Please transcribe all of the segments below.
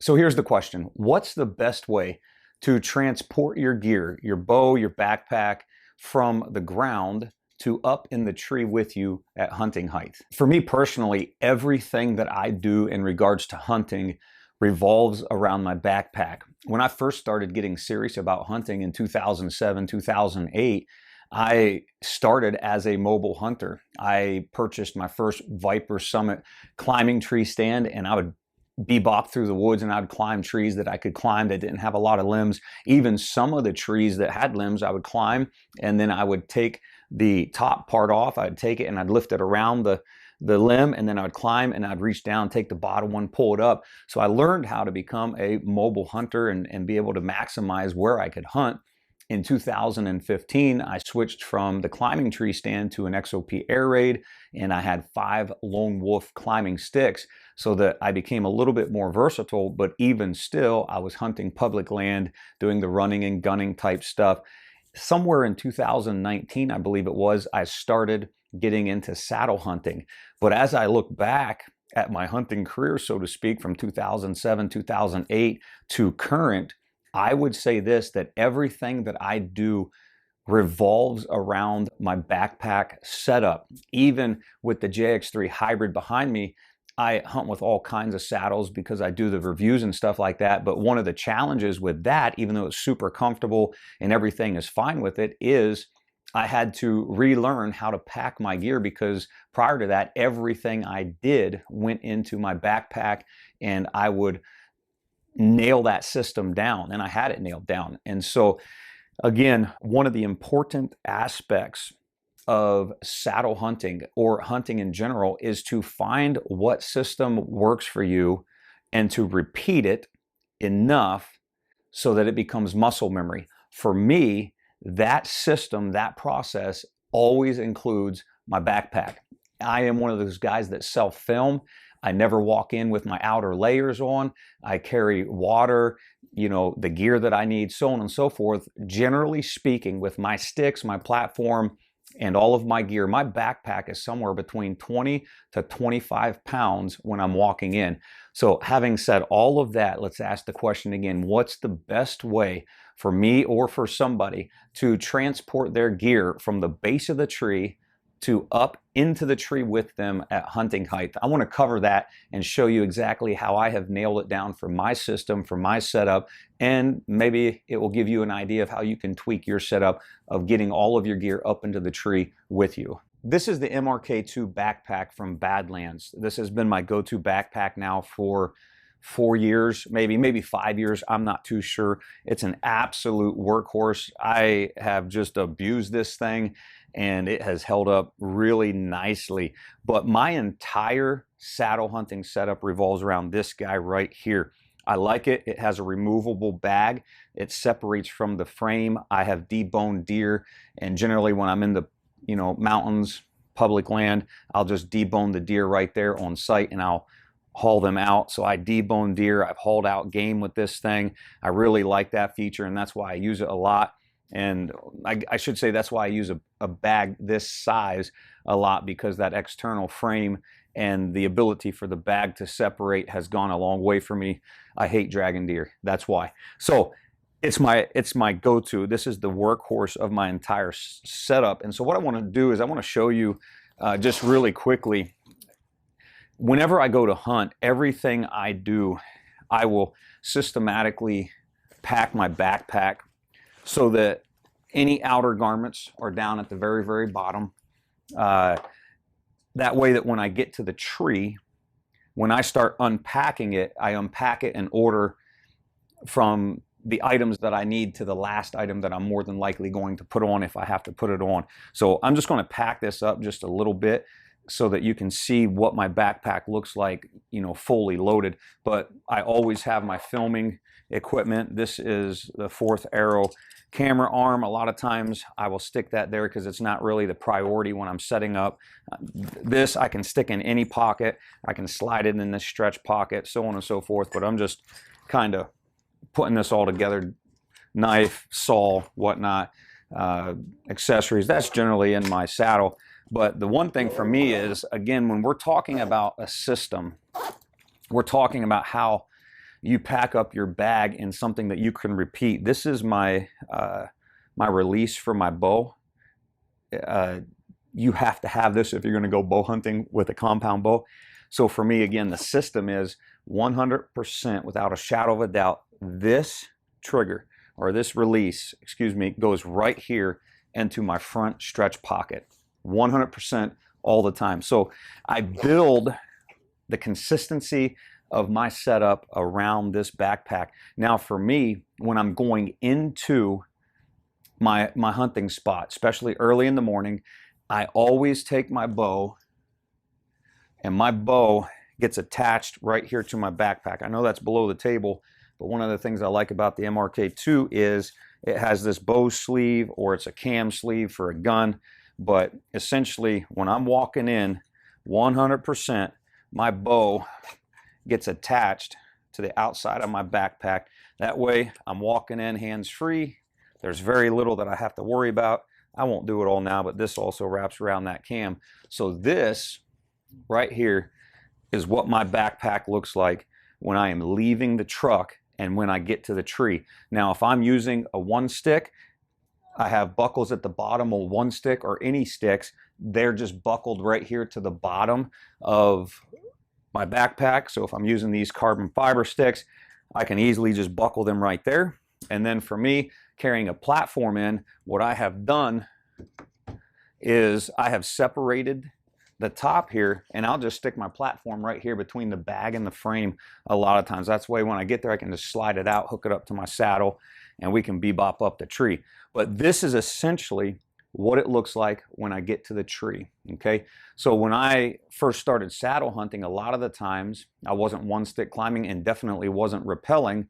So here's the question. What's the best way to transport your gear, your bow, your backpack from the ground to up in the tree with you at hunting height? For me personally, everything that I do in regards to hunting revolves around my backpack. When I first started getting serious about hunting in 2007, 2008, I started as a mobile hunter. I purchased my first Viper Summit climbing tree stand, and I would bebop through the woods, and I'd climb trees that I could climb that didn't have a lot of limbs. Even some of the trees that had limbs I would climb, and then I would take the top part off. I'd take it and I'd lift it around the limb, and then I would climb and I'd reach down, take the bottom one, pull it up. So I learned how to become a mobile hunter and be able to maximize where I could hunt. In 2015, I switched from the climbing tree stand to an XOP air raid, and I had 5 lone wolf climbing sticks so that I became a little bit more versatile, but even still, I was hunting public land, doing the running and gunning type stuff. Somewhere in 2019, I believe it was, I started getting into saddle hunting. But as I look back at my hunting career, so to speak, from 2007, 2008 to current, I would say this, that everything that I do revolves around my backpack setup. Even with the JX3 hybrid behind me, I hunt with all kinds of saddles because I do the reviews and stuff like that. But one of the challenges with that, even though it's super comfortable and everything is fine with it, is I had to relearn how to pack my gear, because prior to that, everything I did went into my backpack, and I would nail that system down, and I had it nailed down. And so again, one of the important aspects of saddle hunting or hunting in general is to find what system works for you and to repeat it enough so that it becomes muscle memory. For me, that system, that process always includes my backpack. I am one of those guys that self-film. I never walk in with my outer layers on. I carry water, the gear that I need, so on and so forth. Generally speaking, with my sticks, my platform, and all of my gear, my backpack is somewhere between 20 to 25 pounds when I'm walking in. So having said all of that, let's ask the question again. What's the best way for me or for somebody to transport their gear from the base of the tree to up into the tree with them at hunting height? I want to cover that and show you exactly how I have nailed it down for my system, for my setup, and maybe it will give you an idea of how you can tweak your setup of getting all of your gear up into the tree with you. This is the MRK2 backpack from Badlands. This has been my go-to backpack now for 4 years, maybe 5 years. I'm not too sure. It's an absolute workhorse. I have just abused this thing, and it has held up really nicely. But my entire saddle hunting setup revolves around this guy right here. I like it. It has a removable bag. It separates from the frame. I have deboned deer, and generally when I'm in the mountains, public land, I'll just debone the deer right there on site, and I'll haul them out. So I debone deer. I've hauled out game with this thing. I really like that feature, and that's why I use it a lot. And I should say that's why I use a bag this size a lot, because that external frame and the ability for the bag to separate has gone a long way for me. I hate dragging deer. That's why. So it's my go-to. This is the workhorse of my entire setup. And so what I want to do is I want to show you just really quickly. Whenever I go to hunt, everything I do, I will systematically pack my backpack so that any outer garments are down at the very, very bottom. That way that when I get to the tree, when I start unpacking it, I unpack it in order from the items that I need to the last item that I'm more than likely going to put on if I have to put it on. So I'm just going to pack this up just a little bit so that you can see what my backpack looks like, fully loaded. But I always have my filming equipment. This is the 4th Arrow camera arm. A lot of times I will stick that there because it's not really the priority when I'm setting up. This I can stick in any pocket. I can slide it in this stretch pocket, so on and so forth. But I'm just kind of putting this all together. Knife, saw, whatnot, accessories. That's generally in my saddle. But the one thing for me is, again, when we're talking about a system, we're talking about how you pack up your bag in something that you can repeat. This is my my release for my bow. You have to have this if you're going to go bow hunting with a compound bow. So for me, again, the system is 100% without a shadow of a doubt. This trigger, or this release, excuse me, goes right here into my front stretch pocket. 100% all the time. So I build the consistency of my setup around this backpack. Now for me, when I'm going into my hunting spot, especially early in the morning, I always take my bow, and my bow gets attached right here to my backpack. I know that's below the table, but one of the things I like about the MRK2 is it has this bow sleeve, or it's a cam sleeve for a gun. But essentially, when I'm walking in, 100%, my bow gets attached to the outside of my backpack. That way, I'm walking in hands-free. There's very little that I have to worry about. I won't do it all now, but this also wraps around that cam. So this right here is what my backpack looks like when I am leaving the truck and when I get to the tree. Now, if I'm using a one stick, I have buckles at the bottom of one stick, or any sticks. They're just buckled right here to the bottom of my backpack. So if I'm using these carbon fiber sticks, I can easily just buckle them right there. And then for me, carrying a platform in, what I have done is I have separated the top here, and I'll just stick my platform right here between the bag and the frame a lot of times. That's the way when I get there, I can just slide it out, hook it up to my saddle, and we can bebop up the tree. But this is essentially what it looks like when I get to the tree, okay? So when I first started saddle hunting, a lot of the times I wasn't one stick climbing and definitely wasn't rappelling.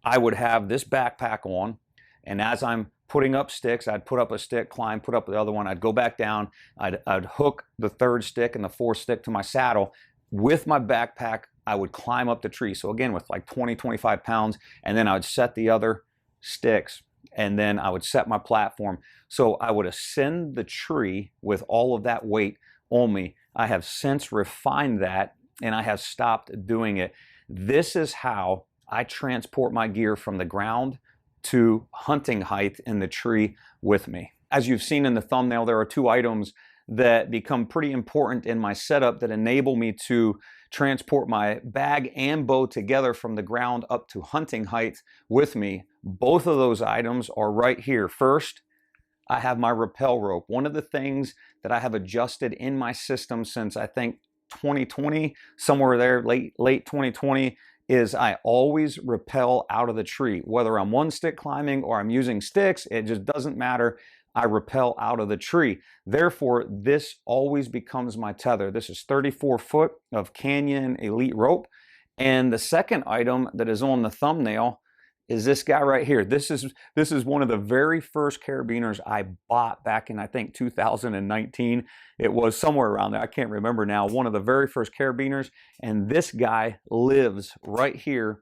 I would have this backpack on, and as I'm putting up sticks, I'd put up a stick, climb, put up the other one, I'd go back down, I'd hook the third stick and the fourth stick to my saddle. With my backpack, I would climb up the tree. So again, with like 20, 25 pounds, and then I would set the other sticks, and then I would set my platform. So I would ascend the tree with all of that weight on me. I have since refined that, and I have stopped doing it. This is how I transport my gear from the ground to hunting height in the tree with me. As you've seen in the thumbnail, there are two items that become pretty important in my setup that enable me to transport my bag and bow together from the ground up to hunting height with me. Both of those items are right here. First, I have my rappel rope. One of the things that I have adjusted in my system since I think 2020, somewhere there, late 2020, is I always rappel out of the tree. Whether I'm one stick climbing or I'm using sticks, it just doesn't matter. I rappel out of the tree. Therefore, this always becomes my tether. This is 34 foot of Canyon Elite rope. And the second item that is on the thumbnail is this guy right here. This is one of the very first carabiners I bought back in, I think, 2019. It was somewhere around there. I can't remember now. One of the very first carabiners. And this guy lives right here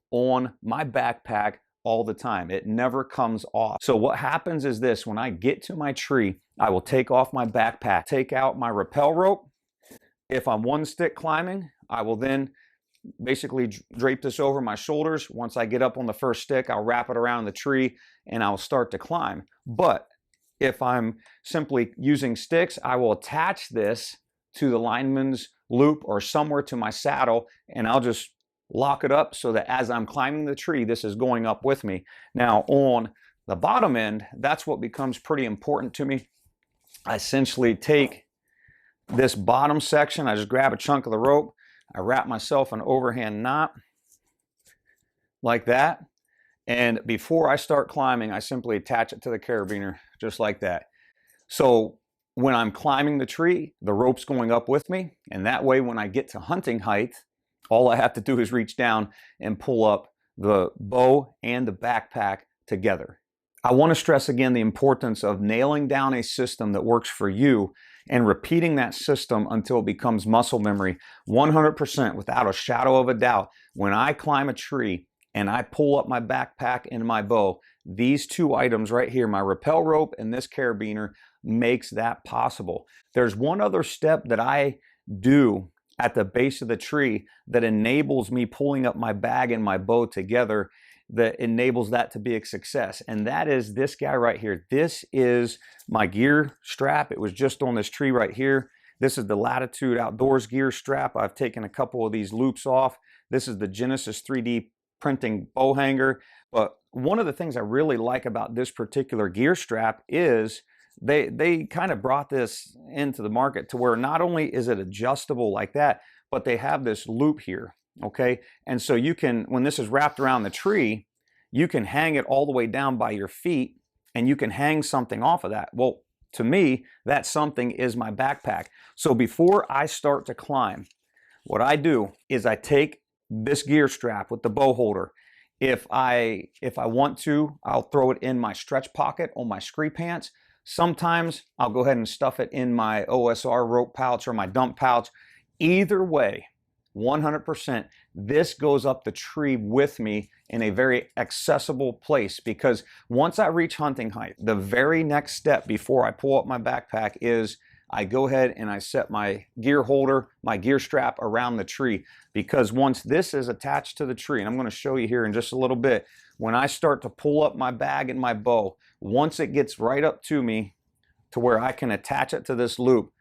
on my backpack all the time. It never comes off. So what happens is this: when I get to my tree, I will take off my backpack, take out my rappel rope. If I'm one stick climbing, I will then basically drape this over my shoulders. Once I get up on the first stick, I'll wrap it around the tree and I'll start to climb. But if I'm simply using sticks, I will attach this to the lineman's loop or somewhere to my saddle, and I'll just lock it up so that as I'm climbing the tree, this is going up with me. Now on the bottom end, that's what becomes pretty important to me. I essentially take this bottom section, I just grab a chunk of the rope, I wrap myself an overhand knot like that, and before I start climbing, I simply attach it to the carabiner just like that. So when I'm climbing the tree, the rope's going up with me, and that way when I get to hunting height, all I have to do is reach down and pull up the bow and the backpack together. I want to stress again the importance of nailing down a system that works for you and repeating that system until it becomes muscle memory. 100% without a shadow of a doubt. When I climb a tree and I pull up my backpack and my bow, these two items right here, my rappel rope and this carabiner, makes that possible. There's one other step that I do at the base of the tree that enables me pulling up my bag and my bow together, that enables that to be a success. And that is this guy right here. This is my gear strap. It was just on this tree right here. This is the Latitude Outdoors gear strap. I've taken a couple of these loops off. This is the Genesis 3D printing bow hanger. But one of the things I really like about this particular gear strap is they kind of brought this into the market to where not only is it adjustable like that, but they have this loop here, okay? And so you can, when this is wrapped around the tree, you can hang it all the way down by your feet and you can hang something off of that. Well, to me, that something is my backpack. So before I start to climb, what I do is I take this gear strap with the bow holder. If I want to, I'll throw it in my stretch pocket on my scree pants. Sometimes I'll go ahead and stuff it in my OSR rope pouch or my dump pouch. Either way, 100%, this goes up the tree with me in a very accessible place, because once I reach hunting height, the very next step before I pull up my backpack is I go ahead and I set my gear holder, my gear strap around the tree, because once this is attached to the tree, and I'm going to show you here in just a little bit, when I start to pull up my bag and my bow, once it gets right up to me to where I can attach it to this loop,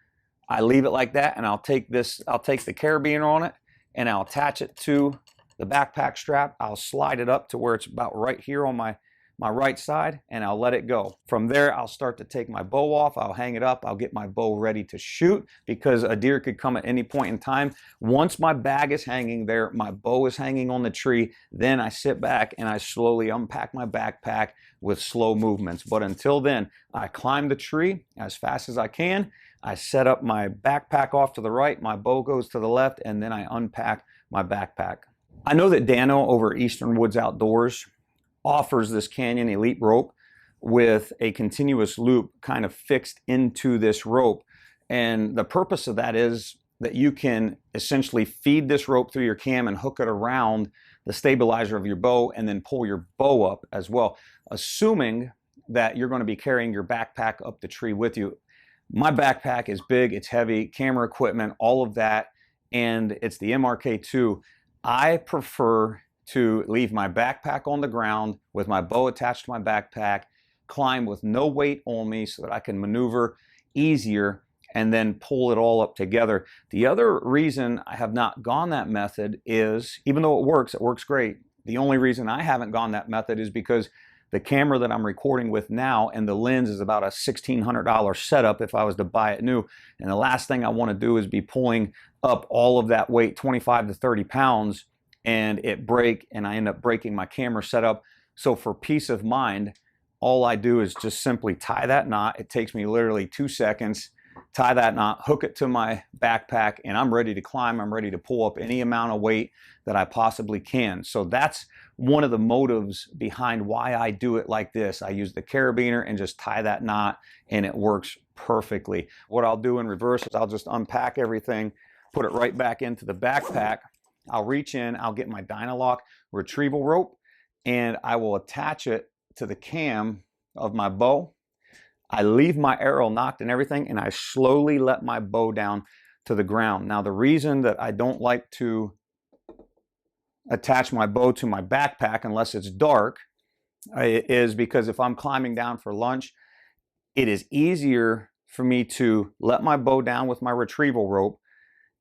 I leave it like that, and I'll take the carabiner on it and I'll attach it to the backpack strap. I'll slide it up to where it's about right here on my right side, and I'll let it go. From there, I'll start to take my bow off. I'll hang it up. I'll get my bow ready to shoot, because a deer could come at any point in time. Once my bag is hanging there, my bow is hanging on the tree, then I sit back and I slowly unpack my backpack with slow movements. But until then, I climb the tree as fast as I can. I set up my backpack off to the right, my bow goes to the left, and then I unpack my backpack. I know that Dano over Eastern Woods Outdoors offers this Canyon Elite rope with a continuous loop kind of fixed into this rope. And the purpose of that is that you can essentially feed this rope through your cam and hook it around the stabilizer of your bow and then pull your bow up as well, assuming that you're going to be carrying your backpack up the tree with you. My backpack is big, it's heavy, camera equipment, all of that, and it's the MRK2. I prefer to leave my backpack on the ground with my bow attached to my backpack, climb with no weight on me so that I can maneuver easier, and then pull it all up together. The other reason I have not gone that method is, even though it works great, the only reason I haven't gone that method is because the camera that I'm recording with now and the lens is about a $1,600 setup if I was to buy it new. And the last thing I want to do is be pulling up all of that weight, 25 to 30 pounds, and it break, and I end up breaking my camera setup. So for peace of mind, all I do is just simply tie that knot. It takes me literally 2 seconds. Tie that knot, hook it to my backpack, and I'm ready to climb. I'm ready to pull up any amount of weight that I possibly can. So that's one of the motives behind why I do it like this. I use the carabiner and just tie that knot, and it works perfectly. What I'll do in reverse is I'll just unpack everything, put it right back into the backpack. I'll reach in, I'll get my Dynalock retrieval rope, and I will attach it to the cam of my bow. I leave my arrow knocked and everything, and I slowly let my bow down to the ground. Now, the reason that I don't like to attach my bow to my backpack unless it's dark is because if I'm climbing down for lunch, it is easier for me to let my bow down with my retrieval rope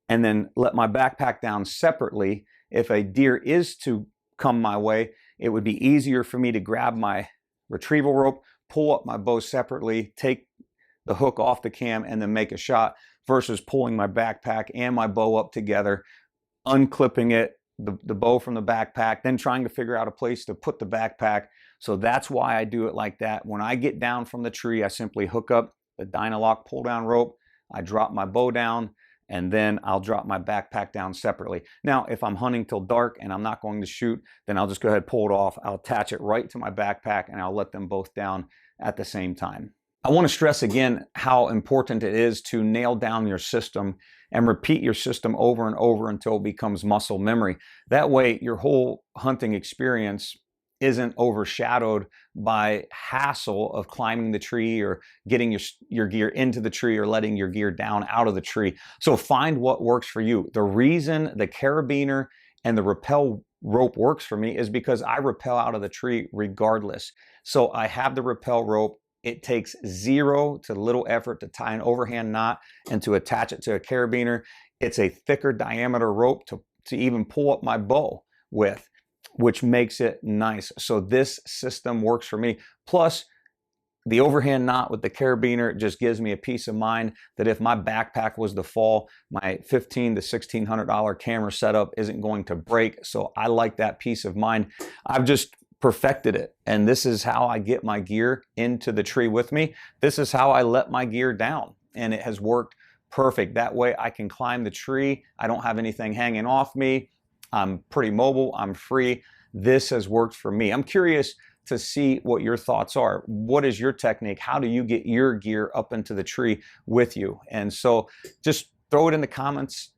and then let my backpack down separately. If a deer is to come my way, it would be easier for me to grab my retrieval rope, pull up my bow separately, take the hook off the cam, and then make a shot, versus pulling my backpack and my bow up together, unclipping it, the bow from the backpack, then trying to figure out a place to put the backpack. So that's why I do it like that. When I get down from the tree, I simply hook up the Dynalock pull down rope, I drop my bow down, and then I'll drop my backpack down separately. Now, if I'm hunting till dark and I'm not going to shoot, then I'll just go ahead and pull it off. I'll attach it right to my backpack, and I'll let them both down at the same time. I want to stress again how important it is to nail down your system and repeat your system over and over until it becomes muscle memory. That way, your whole hunting experience isn't overshadowed by hassle of climbing the tree or getting your gear into the tree or letting your gear down out of the tree. So find what works for you. The reason the carabiner and the rappel rope works for me is because I rappel out of the tree regardless. So I have the rappel rope. It takes zero to little effort to tie an overhand knot and to attach it to a carabiner. It's a thicker diameter rope to even pull up my bow with, which makes it nice. So this system works for me. Plus, the overhand knot with the carabiner just gives me a peace of mind that if my backpack was to fall, my $1,500 to $1,600 camera setup isn't going to break. So I like that peace of mind. I've just perfected it. And this is how I get my gear into the tree with me. This is how I let my gear down. And it has worked perfect. That way I can climb the tree. I don't have anything hanging off me. I'm pretty mobile. I'm free. This has worked for me. I'm curious to see what your thoughts are. What is your technique? How do you get your gear up into the tree with you? And so just throw it in the comments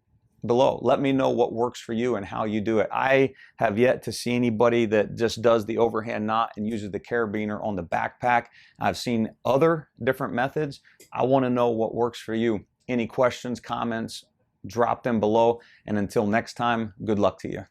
below. Let me know what works for you and how you do it. I have yet to see anybody that just does the overhand knot and uses the carabiner on the backpack. I've seen other different methods. I want to know what works for you. Any questions, comments, drop them below. And until next time, good luck to you.